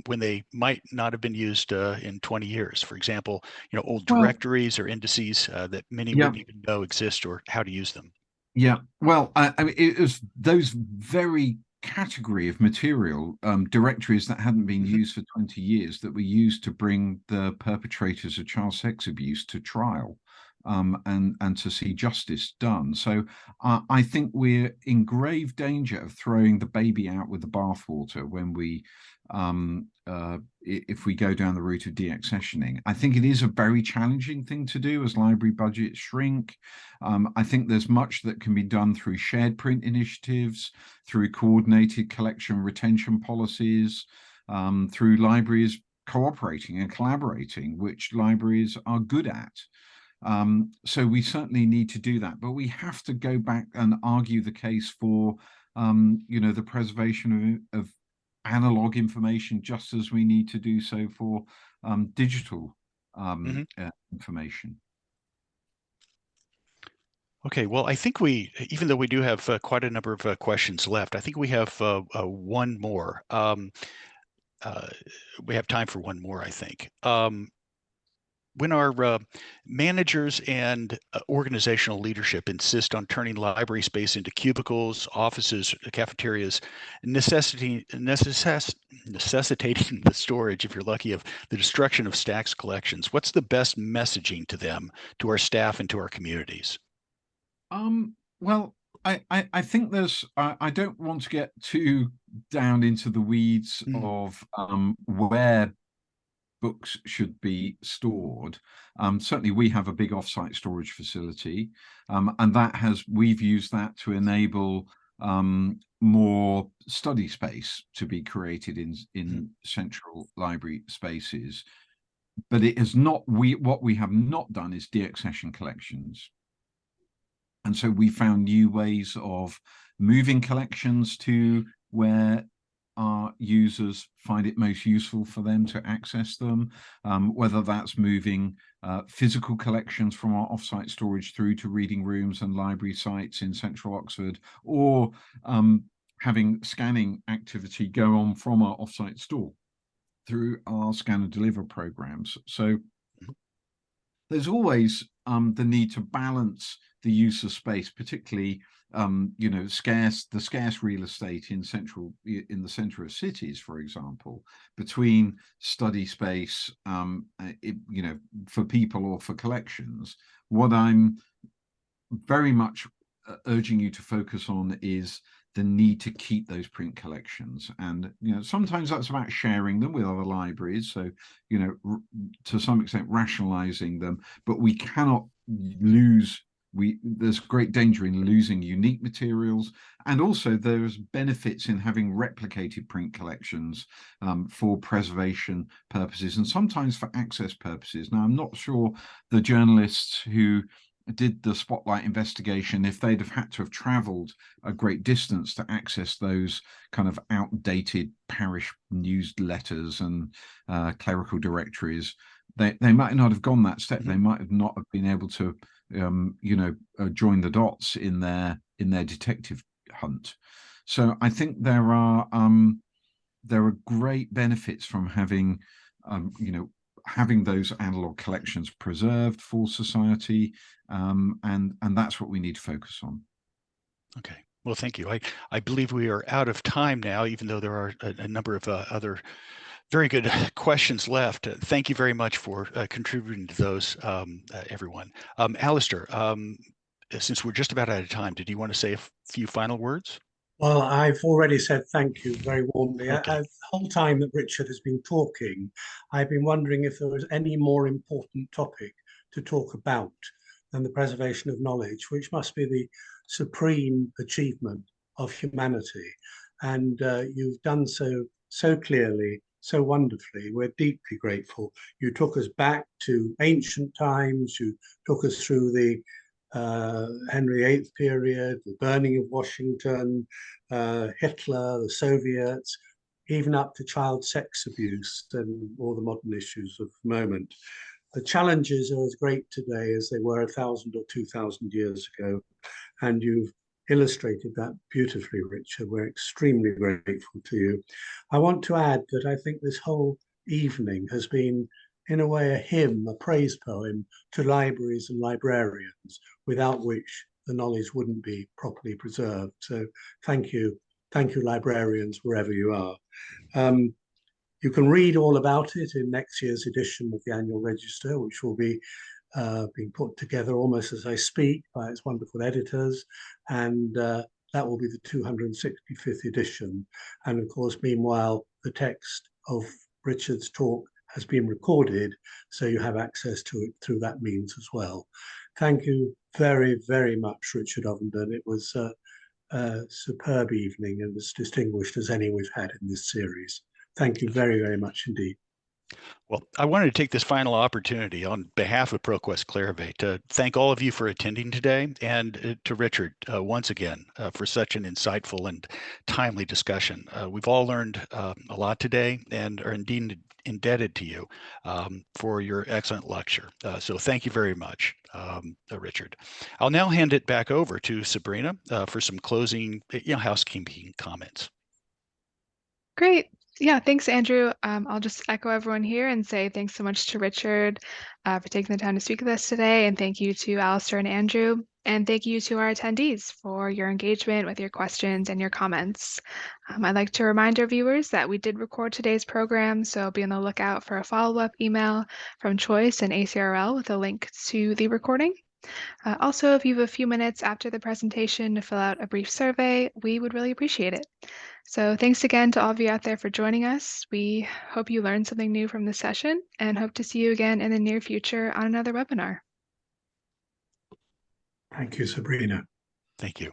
when they might not have been used in 20 years? For example, old directories or indices that many wouldn't even know exist or how to use them. Yeah, well, I mean, it was those very category of material, directories that hadn't been used for 20 years, that were used to bring the perpetrators of child sex abuse to trial. and to see justice done. So I think we're in grave danger of throwing the baby out with the bathwater when we if we go down the route of deaccessioning. I think it is a very challenging thing to do as library budgets shrink. I think there's much that can be done through shared print initiatives, through coordinated collection retention policies, through libraries cooperating and collaborating, which libraries are good at. So we certainly need to do that, but we have to go back and argue the case for, the preservation of analog information, just as we need to do so for digital information. Okay, well, I think even though we do have quite a number of questions left, I think we have one more. We have time for one more, I think. When our managers and organizational leadership insist on turning library space into cubicles, offices, cafeterias, necessitating the storage, if you're lucky, of the destruction of Stack's collections, what's the best messaging to them, to our staff, and to our communities? Well, I think there's, I don't want to get too down into the weeds of where books should be stored. Certainly we have a big offsite storage facility, and we've used that to enable more study space to be created in central library spaces. But it has not, what we have not done is deaccession collections. And so we found new ways of moving collections to where our users find it most useful for them to access them, whether that's moving physical collections from our offsite storage through to reading rooms and library sites in central Oxford, or having scanning activity go on from our offsite store through our scan and deliver programs. So there's always the need to balance the use of space, particularly the scarce real estate in the center of cities, for example, between study space, for people or for collections. What I'm very much urging you to focus on is the need to keep those print collections, and sometimes that's about sharing them with other libraries, so to some extent rationalizing them, but we cannot lose. There's great danger in losing unique materials, and also there's benefits in having replicated print collections for preservation purposes and sometimes for access purposes. Now, I'm not sure the journalists who did the Spotlight investigation, if they'd have had to have traveled a great distance to access those kind of outdated parish newsletters and clerical directories, they might not have gone that step. They might have not have been able to join the dots in their detective hunt. So I think there are great benefits from having having those analog collections preserved for society, and that's what we need to focus on. Okay. Well, thank you. I believe we are out of time now, even though there are a number of other very good questions left. Thank you very much for contributing to those, everyone. Alistair, since we're just about out of time, did you want to say a few final words? Well, I've already said thank you very warmly. Okay. The whole time that Richard has been talking, I've been wondering if there was any more important topic to talk about than the preservation of knowledge, which must be the supreme achievement of humanity. And you've done so clearly, so wonderfully. We're deeply grateful. You took us back to ancient times. You took us through the Henry VIII period, the burning of Washington, Hitler, the Soviets, even up to child sex abuse and all the modern issues of the moment. The challenges are as great today as they were 1,000 or 2,000 years ago, and you've illustrated that beautifully, Richard. We're extremely grateful to you. I want to add that I think this whole evening has been, in a way, a hymn, a praise poem to libraries and librarians, without which the knowledge wouldn't be properly preserved. So thank you, librarians, wherever you are. You can read all about it in next year's edition of the Annual Register, which will be being put together almost as I speak by its wonderful editors, and that will be the 265th edition. And of course, meanwhile, the text of Richard's talk has been recorded, so you have access to it through that means as well. Thank you very, very much, Richard Ovenden. It was a superb evening and as distinguished as any we've had in this series. Thank you very, very much indeed. Well, I wanted to take this final opportunity on behalf of ProQuest Clarivate to thank all of you for attending today, and to Richard once again for such an insightful and timely discussion. We've all learned a lot today and are indeed indebted to you for your excellent lecture. So thank you very much, Richard. I'll now hand it back over to Sabrina for some closing housekeeping comments. Great. Yeah, thanks, Andrew. I'll just echo everyone here and say thanks so much to Richard for taking the time to speak with us today. And thank you to Alistair and Andrew. And thank you to our attendees for your engagement with your questions and your comments. I'd like to remind our viewers that we did record today's program, so be on the lookout for a follow-up email from Choice and ACRL with a link to the recording. Also, if you have a few minutes after the presentation to fill out a brief survey, we would really appreciate it. So thanks again to all of you out there for joining us. We hope you learned something new from this session and hope to see you again in the near future on another webinar. Thank you, Sabrina. Thank you.